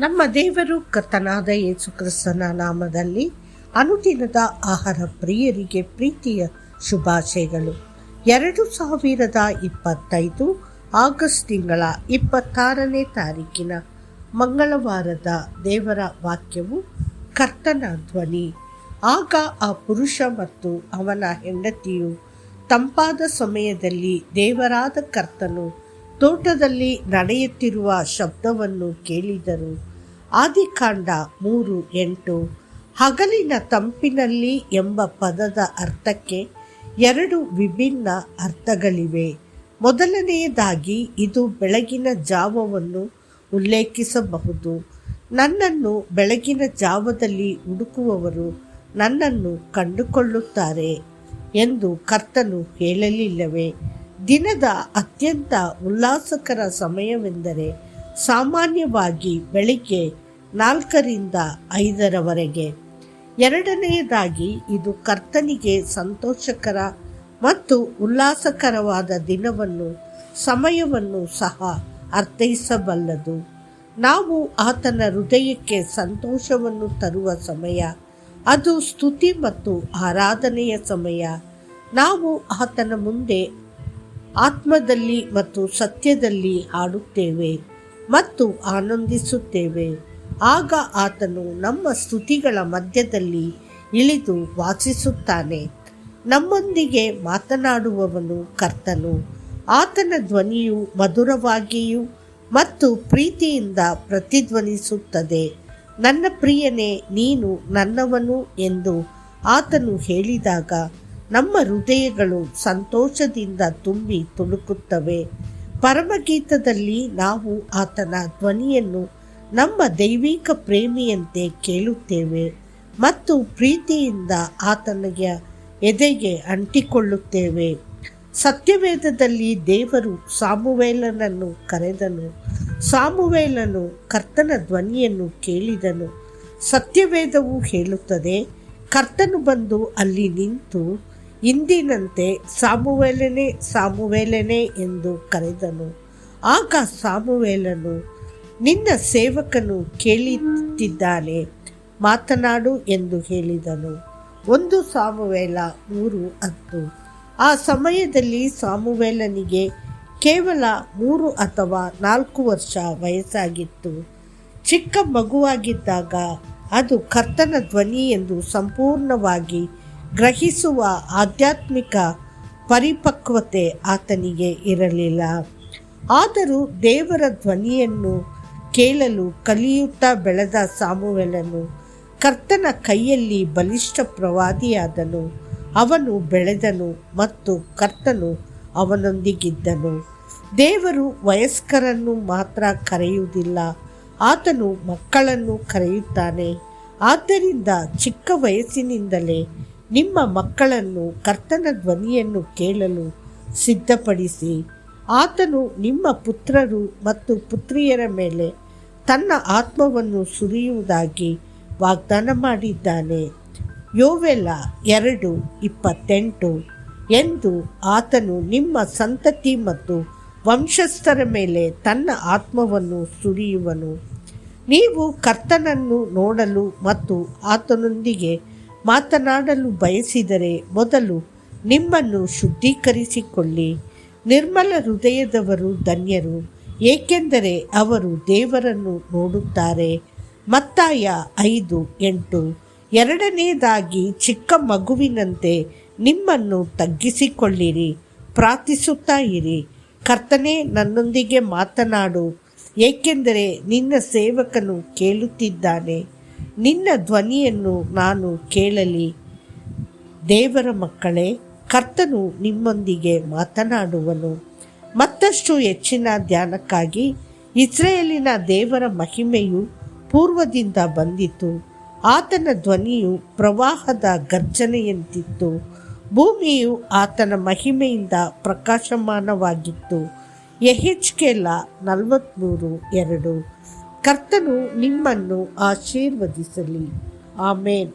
ನಮ್ಮ ದೇವರು ಕರ್ತನಾದ ಯೇಸು ಕ್ರಿಸ್ತನ ನಾಮದಲ್ಲಿ ಅನುದಿನದ ಆಹಾರ ಪ್ರಿಯರಿಗೆ ಪ್ರೀತಿಯ ಶುಭಾಶಯಗಳು. 2025 ಆಗಸ್ಟ್ ತಿಂಗಳ 26ನೇ ತಾರೀಕಿನ ಮಂಗಳವಾರದ ದೇವರ ವಾಕ್ಯವು ಕರ್ತನ ಧ್ವನಿ. ಆಗ ಆ ಪುರುಷ ಮತ್ತು ಅವನ ಹೆಂಡತಿಯು ತಂಪಾದ ಸಮಯದಲ್ಲಿ ದೇವರಾದ ಕರ್ತನು ತೋಟದಲ್ಲಿ ನಡೆಯುತ್ತಿರುವ ಶಬ್ದವನ್ನು ಕೇಳಿದರು. ಆದಿಕಾಂಡ 3:8. ಹಗಲಿನ ತಂಪಿನಲ್ಲಿ ಎಂಬ ಪದದ ಅರ್ಥಕ್ಕೆ 2 ವಿಭಿನ್ನ ಅರ್ಥಗಳಿವೆ. ಮೊದಲನೆಯದಾಗಿ ಇದು ಬೆಳಗಿನ ಜಾವವನ್ನು ಉಲ್ಲೇಖಿಸಬಹುದು. ನನ್ನನ್ನು ಬೆಳಗಿನ ಜಾವದಲ್ಲಿ ಹುಡುಕುವವರು ನನ್ನನ್ನು ಕಂಡುಕೊಳ್ಳುತ್ತಾರೆ ಎಂದು ಕರ್ತನು ಹೇಳಲಿಲ್ಲವೇ? ದಿನದ ಅತ್ಯಂತ ಉಲ್ಲಾಸಕರ ಸಮಯವೆಂದರೆ ಸಾಮಾನ್ಯವಾಗಿ ಬೆಳಿಗ್ಗೆ 4ರಿಂದ 5ರವರೆಗೆ. ಎರಡನೆಯದಾಗಿ ಇದು ಕರ್ತನಿಗೆ ಸಂತೋಷಕರ ಮತ್ತು ಉಲ್ಲಾಸಕರವಾದ ದಿನವನ್ನು ಸಮಯವನ್ನು ಸಹ ಅರ್ಥೈಸಬಲ್ಲದು. ನಾವು ಆತನ ಹೃದಯಕ್ಕೆ ಸಂತೋಷವನ್ನು ತರುವ ಸಮಯ. ಅದು ಸ್ತುತಿ ಮತ್ತು ಆರಾಧನೆಯ ಸಮಯ. ನಾವು ಆತನ ಮುಂದೆ ಆತ್ಮದಲ್ಲಿ ಮತ್ತು ಸತ್ಯದಲ್ಲಿ ಹಾಡುತ್ತೇವೆ ಮತ್ತು ಆನಂದಿಸುತ್ತೇವೆ. ಆಗ ಆತನು ನಮ್ಮ ಸ್ತುತಿಗಳ ಮಧ್ಯದಲ್ಲಿ ಇಳಿದು ವಾಸಿಸುತ್ತಾನೆ. ನಮ್ಮೊಂದಿಗೆ ಮಾತನಾಡುವವನು ಕರ್ತನು. ಆತನ ಧ್ವನಿಯು ಮಧುರವಾಗಿಯೂ ಮತ್ತು ಪ್ರೀತಿಯಿಂದ ಪ್ರತಿಧ್ವನಿಸುತ್ತದೆ. ನನ್ನ ಪ್ರಿಯನೇ, ನೀನು ನನ್ನವನು ಎಂದು ಆತನು ಹೇಳಿದಾಗ ನಮ್ಮ ಹೃದಯಗಳು ಸಂತೋಷದಿಂದ ತುಂಬಿ ತುಳುಕುತ್ತವೆ. ಪರಮಗೀತದಲ್ಲಿ ನಾವು ಆತನ ಧ್ವನಿಯನ್ನು ನಮ್ಮ ದೈವಿಕ ಪ್ರೇಮಿಯಂತೆ ಕೇಳುತ್ತೇವೆ ಮತ್ತು ಪ್ರೀತಿಯಿಂದ ಆತನಿಗೆ ಎದೆಗೆ ಅಂಟಿಕೊಳ್ಳುತ್ತೇವೆ. ಸತ್ಯವೇದದಲ್ಲಿ ದೇವರು ಸಾಮುವೇಲನನ್ನು ಕರೆದನು. ಸಾಮುವೇಲನು ಕರ್ತನ ಧ್ವನಿಯನ್ನು ಕೇಳಿದನು. ಸತ್ಯವೇದವು ಹೇಳುತ್ತದೆ, ಕರ್ತನು ಬಂದು ಅಲ್ಲಿ ನಿಂತು ಇಂದಿನಂತೆ ಸಾಮುವೇಲನೇ ಸಾಮುವೇಲನೇ ಎಂದು ಕರೆದನು. ಆಗ ಸಾಮುವೇಲನು, ನಿನ್ನ ಸೇವಕನು ಕೇಳುತ್ತಿದ್ದಾನೆ, ಮಾತನಾಡು ಎಂದು ಹೇಳಿದನು. 1 ಸಾಮುವೇಲ 3:10. ಆ ಸಮಯದಲ್ಲಿ ಸಾಮುವೇಲನಿಗೆ ಕೇವಲ 3 ಅಥವಾ 4 ವರ್ಷ ವಯಸ್ಸಾಗಿತ್ತು. ಚಿಕ್ಕ ಮಗುವಾಗಿದ್ದಾಗ ಅದು ಕರ್ತನ ಧ್ವನಿ ಎಂದು ಸಂಪೂರ್ಣವಾಗಿ ಗ್ರಹಿಸುವ ಆಧ್ಯಾತ್ಮಿಕ ಪರಿಪಕ್ವತೆ ಆತನಿಗೆ ಇರಲಿಲ್ಲ. ಆದರೂ ದೇವರ ಧ್ವನಿಯನ್ನು ಕೇಳಲು ಕಲಿಯುತ್ತಾ ಬೆಳೆದ ಸಾಮುವೇಲನು ಕರ್ತನ ಕೈಯಲ್ಲಿ ಬಲಿಷ್ಠ ಪ್ರವಾದಿಯಾದನು. ಅವನು ಬೆಳೆದನು ಮತ್ತು ಕರ್ತನು ಅವನೊಂದಿಗಿದ್ದನು. ದೇವರು ವಯಸ್ಕರನ್ನು ಮಾತ್ರ ಕರೆಯುವುದಿಲ್ಲ, ಆತನು ಮಕ್ಕಳನ್ನು ಕರೆಯುತ್ತಾನೆ. ಆದ್ದರಿಂದ ಚಿಕ್ಕ ವಯಸ್ಸಿನಿಂದಲೇ ನಿಮ್ಮ ಮಕ್ಕಳನ್ನು ಕರ್ತನ ಧ್ವನಿಯನ್ನು ಕೇಳಲು ಸಿದ್ಧಪಡಿಸಿ. ಆತನು ನಿಮ್ಮ ಪುತ್ರರು ಮತ್ತು ಪುತ್ರಿಯರ ಮೇಲೆ ತನ್ನ ಆತ್ಮವನ್ನು ಸುರಿಯುವುದಾಗಿ ವಾಗ್ದಾನ ಮಾಡಿದ್ದಾನೆ. ಯೋವೇಲ 2:28 ಎಂದು ಆತನು ನಿಮ್ಮ ಸಂತತಿ ಮತ್ತು ವಂಶಸ್ಥರ ಮೇಲೆ ತನ್ನ ಆತ್ಮವನ್ನು ಸುರಿಯುವನು. ನೀವು ಕರ್ತನನ್ನು ನೋಡಲು ಮತ್ತು ಆತನೊಂದಿಗೆ ಮಾತನಾಡಲು ಬಯಸಿದರೆ ಮೊದಲು ನಿಮ್ಮನ್ನು ಶುದ್ಧೀಕರಿಸಿಕೊಳ್ಳಿ. ನಿರ್ಮಲ ಹೃದಯದವರು ಧನ್ಯರು, ಏಕೆಂದರೆ ಅವರು ದೇವರನ್ನು ನೋಡುತ್ತಾರೆ. ಮತ್ತಾಯ 5:8. ಎರಡನೆಯದಾಗಿ ಚಿಕ್ಕ ಮಗುವಿನಂತೆ ನಿಮ್ಮನ್ನು ತಗ್ಗಿಸಿಕೊಳ್ಳಿರಿ, ಪ್ರಾರ್ಥಿಸುತ್ತಾ ಇರಿ. ಕರ್ತನೇ, ನನ್ನೊಂದಿಗೆ ಮಾತನಾಡು, ಏಕೆಂದರೆ ನಿನ್ನ ಸೇವಕನು ಕೇಳುತ್ತಿದ್ದಾನೆ. ನಿನ್ನ ಧ್ವನಿಯನ್ನು ನಾನು ಕೇಳಲಿ. ದೇವರ ಮಕ್ಕಳೇ, ಕರ್ತನು ನಿಮ್ಮೊಂದಿಗೆ ಮಾತನಾಡುವನು. ಮತ್ತಷ್ಟು ಹೆಚ್ಚಿನ ಧ್ಯಾನಕ್ಕಾಗಿ ಇಸ್ರಾಯೇಲಿನ ದೇವರ ಮಹಿಮೆಯು ಪೂರ್ವದಿಂದ ಬಂದಿತು. ಆತನ ಧ್ವನಿಯು ಪ್ರವಾಹದ ಗರ್ಜನೆಯಂತಿತ್ತು. ಭೂಮಿಯು ಆತನ ಮಹಿಮೆಯಿಂದ ಪ್ರಕಾಶಮಾನವಾಗಿತ್ತು. ಯೆಹೆಜ್ಕೇಲ 43:2. ಕರ್ತನು ನಿಮ್ಮನ್ನು ಆಶೀರ್ವದಿಸಲಿ. ಆಮೇನ್.